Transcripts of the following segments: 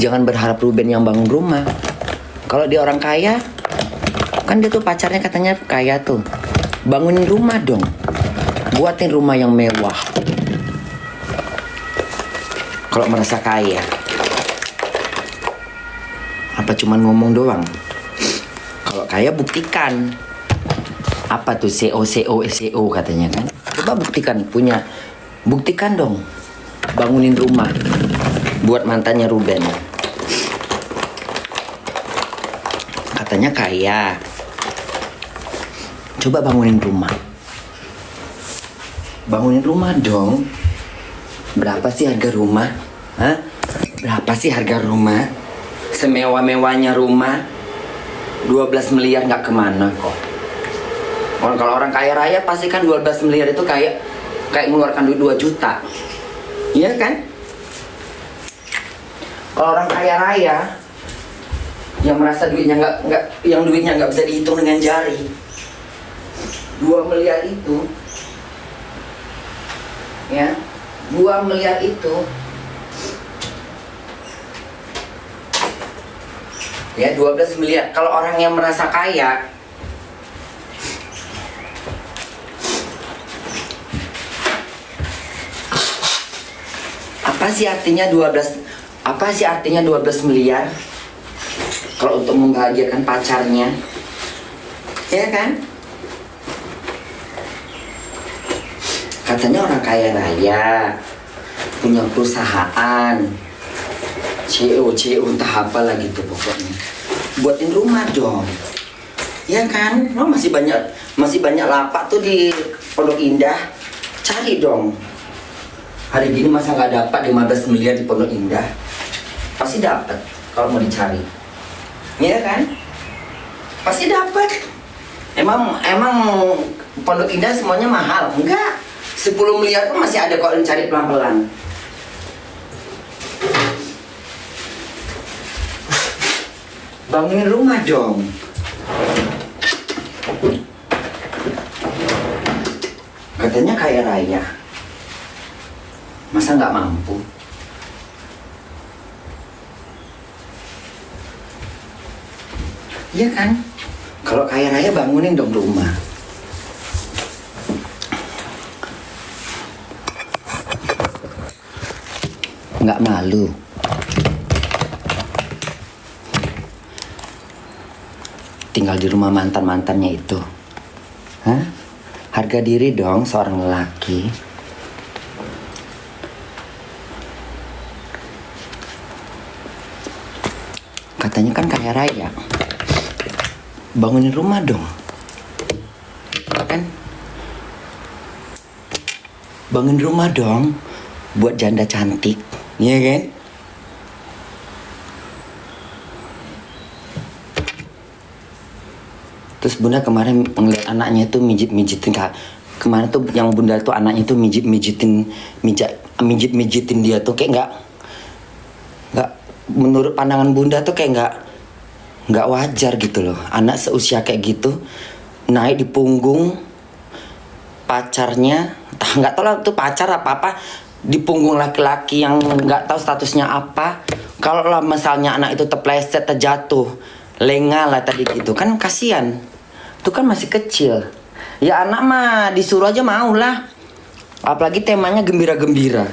Jangan berharap Ruben yang bangun rumah. Kalau dia orang kaya, kan dia tuh pacarnya katanya kaya tuh. Bangunin rumah dong. Buatin rumah yang mewah. Kalau merasa kaya. Apa cuman ngomong doang? Kalau kaya buktikan. Apa tuh CEO katanya kan? Coba buktikan punya. Buktikan dong. Bangunin rumah buat mantannya Ruben. Katanya kaya. Coba bangunin rumah. Bangunin rumah dong. Berapa sih harga rumah? Hah? Berapa sih harga rumah? Semewah-mewahnya rumah 12 miliar gak kemana kok. Kalau orang kaya raya pasti kan 12 miliar itu kayak mengeluarkan duit 2 juta. Iya kan? Kalau orang kaya raya yang merasa duitnya nggak bisa dihitung dengan jari, 2 miliar itu, ya, 2 miliar itu, ya 12 miliar. Kalau orang yang merasa kaya, apa sih artinya 12 miliar kalau untuk membahagiakan pacarnya, ya kan? Katanya orang kaya raya, punya perusahaan, CEO entah apa lagi tuh pokoknya. Buatin rumah dong, ya kan? Lo masih banyak lapak tuh di Pondok Indah, cari dong. Hari gini masa nggak dapat 15 miliar di Pondok Indah? Pasti dapat kalau mau dicari, ya kan? Pasti dapat. Emang Pondok Indah semuanya mahal? Enggak. 10 miliar pun masih ada kalau dicari pelan-pelan. Bangunin rumah dong. Katanya kaya raya. Masa nggak mampu? Iya kan? Kalau kaya raya bangunin dong rumah. Nggak malu. Tinggal di rumah mantan-mantannya itu. Hah? Harga diri dong seorang lelaki. Katanya kan kaya raya. Bangunin rumah dong. Kan? Bangun rumah dong buat janda cantik, iya kan? Terus bunda kemarin ngeliat anaknya itu mijit-mijitin kemarin tuh yang bunda tuh anaknya tuh mijit-mijitin dia tuh kayak nggak menurut pandangan bunda tuh kayak nggak wajar gitu loh. Anak seusia kayak gitu naik di punggung pacarnya, nggak tahu lah itu pacar apa di punggung laki-laki yang nggak tahu statusnya apa. Kalau lah misalnya anak itu terpleset, terjatuh, lengah lah tadi gitu kan kasihan. Itu kan masih kecil. Ya anak mah disuruh aja mau lah. Apalagi temanya gembira-gembira.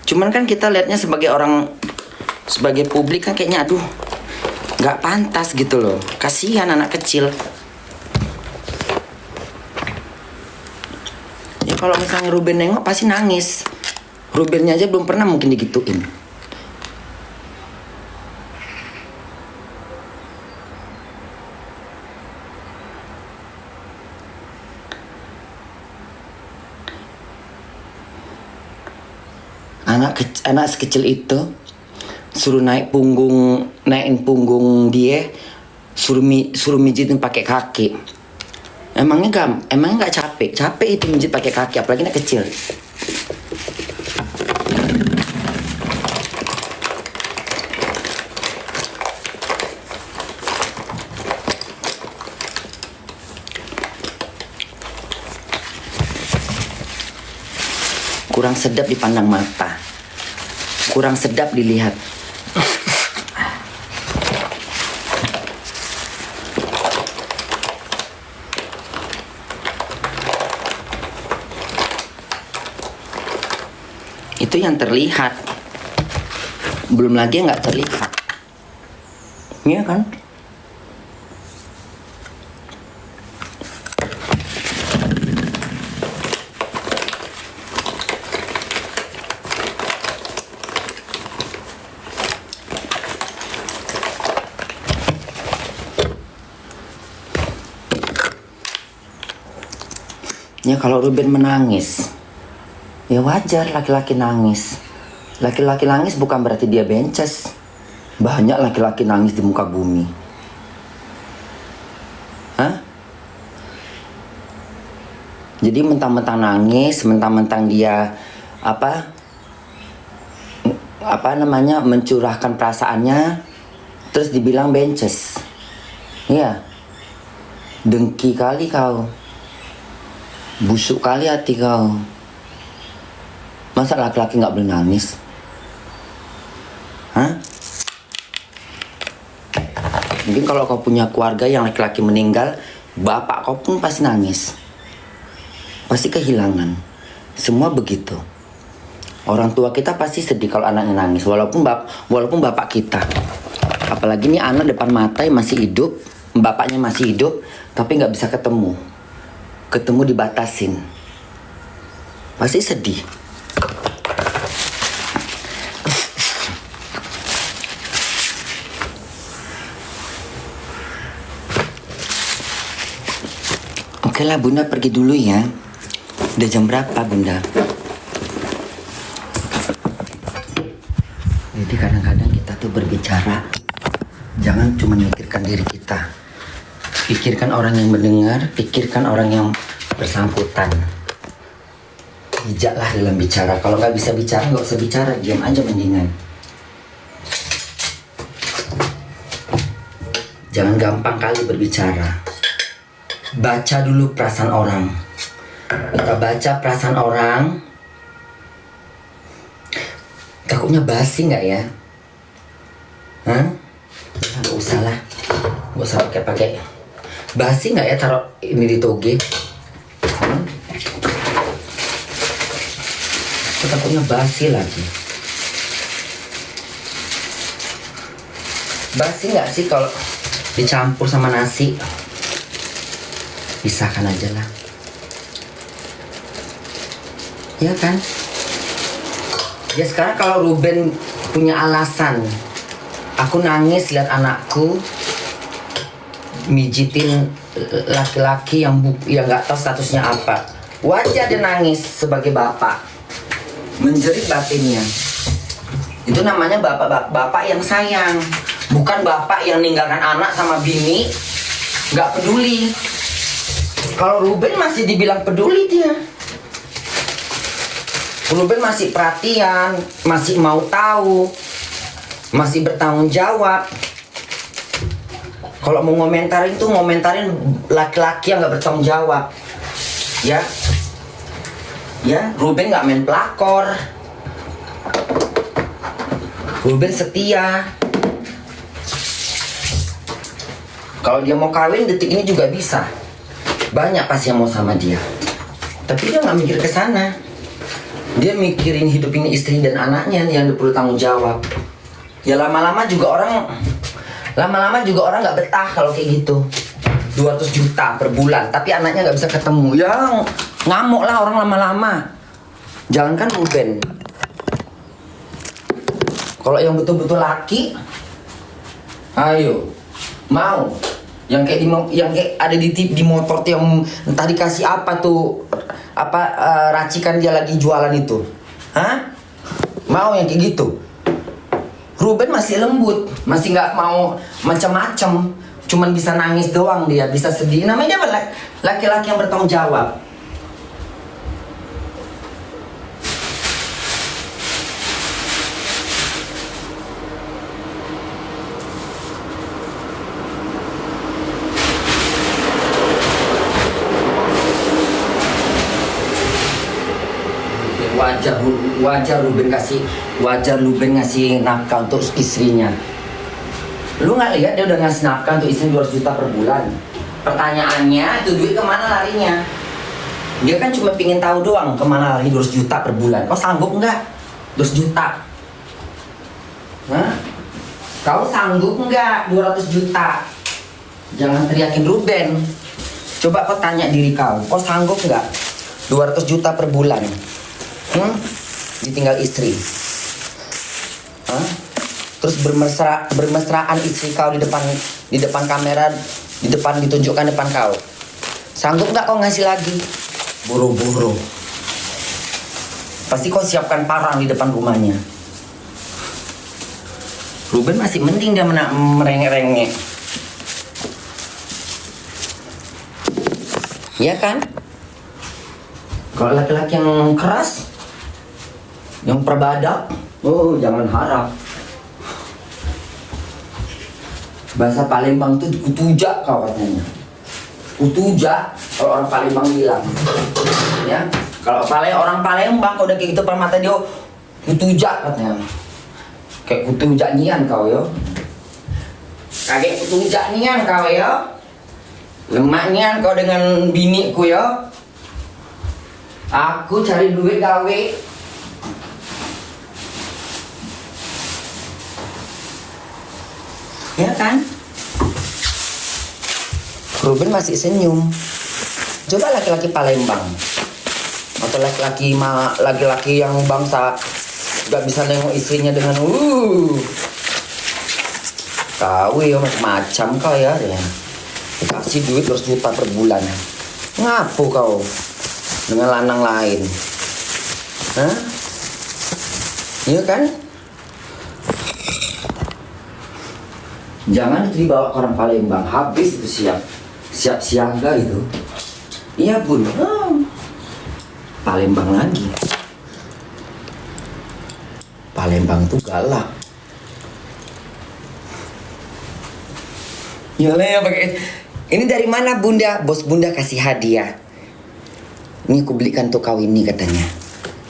Cuman kan kita lihatnya sebagai publik kan kayaknya aduh nggak pantas gitu loh. Kasihan anak kecil. Ya kalau misalnya Ruben nengok pasti nangis. Rubennya aja belum pernah mungkin digituin. Anak sekecil itu suruh naikin punggung dia, suruh mijitin pakai kaki. Emangnya nggak capek itu mijit pakai kaki, apalagi anak kecil. Kurang sedap dipandang mata, kurang sedap dilihat. Itu yang terlihat. Belum lagi yang nggak terlihat. Iya kan? Ya kalau Ruben menangis, ya wajar laki-laki nangis. Laki-laki nangis bukan berarti dia bences. Banyak laki-laki nangis di muka bumi. Hah? Jadi mentang-mentang nangis, mentang-mentang dia mencurahkan perasaannya, terus dibilang bences. Iya. Dengki kali kau. Busuk kali hati kau. Masa laki-laki gak boleh nangis? Hah? Mungkin kalau kau punya keluarga yang laki-laki meninggal, bapak kau pun pasti nangis. Pasti kehilangan. Semua begitu. Orang tua kita pasti sedih kalau anaknya nangis, walaupun bapak kita. Apalagi ini anak depan mata yang masih hidup, bapaknya masih hidup, tapi gak bisa ketemu. Ketemu dibatasin. Pasti sedih. Oke lah Bunda pergi dulu ya. Udah jam berapa Bunda? Jadi kadang-kadang kita tuh berbicara, jangan cuma mikirkan diri kita. Pikirkan orang yang mendengar, pikirkan orang yang bersangkutan. Bijaklah dalam bicara. Kalau nggak bisa bicara, nggak usah bicara, diam aja mendingan. Jangan gampang kali berbicara. Baca dulu perasaan orang. Kita baca perasaan orang. Takutnya basi nggak ya? Hah? Nggak usah lah. Nggak usah pakai. Basi nggak ya taruh ini di toge? Takutnya basi lagi. Basi nggak sih kalau dicampur sama nasi? Pisahkan aja lah. Ya kan? Ya sekarang kalau Ruben punya alasan, aku nangis lihat anakku mijitin laki-laki yang nggak tahu statusnya apa. Wajar dia nangis sebagai bapak, menjerit batinnya. Itu namanya bapak yang sayang, bukan bapak yang ninggalkan anak sama bini nggak peduli. Kalau Ruben masih dibilang peduli dia. Ruben masih perhatian, masih mau tahu, masih bertanggung jawab. Kalau mau ngomentarin tuh ngomentarin laki-laki yang nggak bertanggung jawab, ya. Ruben nggak main pelakor. Ruben setia. Kalau dia mau kawin detik ini juga bisa. Banyak pasti yang mau sama dia. Tapi dia nggak mikir ke sana. Dia mikirin hidupin istri dan anaknya yang perlu tanggung jawab. Ya lama-lama juga orang nggak betah kalau kayak gitu. 200 juta per bulan, tapi anaknya nggak bisa ketemu. Ya ngamuk lah orang lama-lama. Jangankan Ruben. Kalau yang betul-betul laki, ayo mau. Yang kayak ada di motor tuh yang entah dikasih apa tuh racikan dia lagi jualan itu. Hah? Mau yang kayak gitu? Ruben masih lembut, masih nggak mau macam-macam, cuman bisa nangis doang dia, bisa sedih. Namanya apa? Laki-laki yang bertanggung jawab. Wajar Ruben ngasih nafkah untuk istrinya. Lu nggak lihat dia udah ngasih nafkah untuk istri 200 juta per bulan? Pertanyaannya itu duit kemana larinya? Dia kan cuma pingin tahu doang kemana lari 200 juta per bulan. Kau sanggup nggak? juta. Hah? Kau sanggup nggak 200 juta? Jangan teriakin Ruben. Coba kau tanya diri kau sanggup nggak 200 juta per bulan? Ditinggal istri. Hah? Terus bermesraan istri kau di depan kamera, ditunjukkan depan kau. Sanggup nggak kau ngasih lagi? Boro-boro. Pasti kau siapkan parang di depan rumahnya. Ruben masih mending dia merengek-rengek. Iya kan? Kalau laki-laki yang keras, yang perbadak, oh jangan harap. Bahasa Palembang tuh kutuja kau katanya. Kutuja kalau orang Palembang bilang. Ya, kalau orang Palembang kau udah kayak gitu pada mata dia, kutuja katanya. Kayak kutuja nian kau yo. Kayak kutuja nian kau yo. Lemaknya kau dengan biniku yo. Aku cari duit gawe. Ya kan? Ruben masih senyum. Coba laki-laki Palembang atau laki-laki yang bangsa gak bisa nengok istrinya dengan kau ya macam-macam kau ya. Dikasih duit 200 juta per bulan. Ngapu kau dengan lanang lain? Hah? Iya kan? Jangan dibawa ke orang Palembang, habis itu siap siaga itu. Iya bun. Palembang lagi. Palembang tuh galak. Yalah ya pakai. Ini dari mana bunda? Bos bunda kasih hadiah. Ini aku belikan tuh kau ini katanya.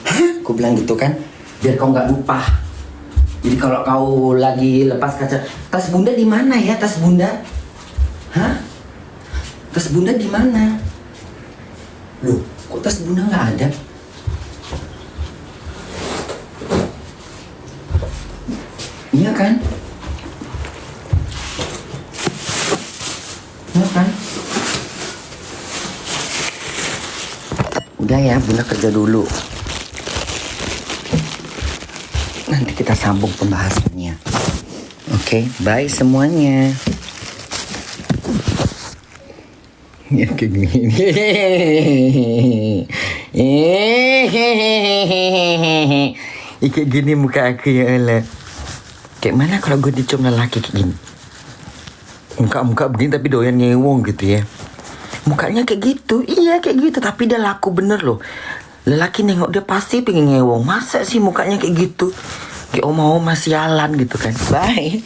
Hah? Aku bilang gitu kan, biar kau nggak lupa. Jadi kalau kau lagi lepas kaca, tas bunda di mana ya tas bunda? Hah? Tas bunda di mana? Loh, kok tas bunda nggak ada? Iya kan? Iya kan? Udah ya, bunda kerja dulu. Nanti kita sambung pembahasannya. Oke, bye semuanya. Ya kayak gini. Kayak gini muka aku ya Allah. Kayak mana kalau gue dicium lelaki kayak gini? Muka begini tapi doyan ngewong gitu ya. Mukanya kayak gitu, iya kayak gitu. Tapi dia laku bener loh. Lelaki nengok dia pasti pengen ngewong. Masa sih mukanya kayak gitu? Kayak oma-oma sialan gitu kan. Bye.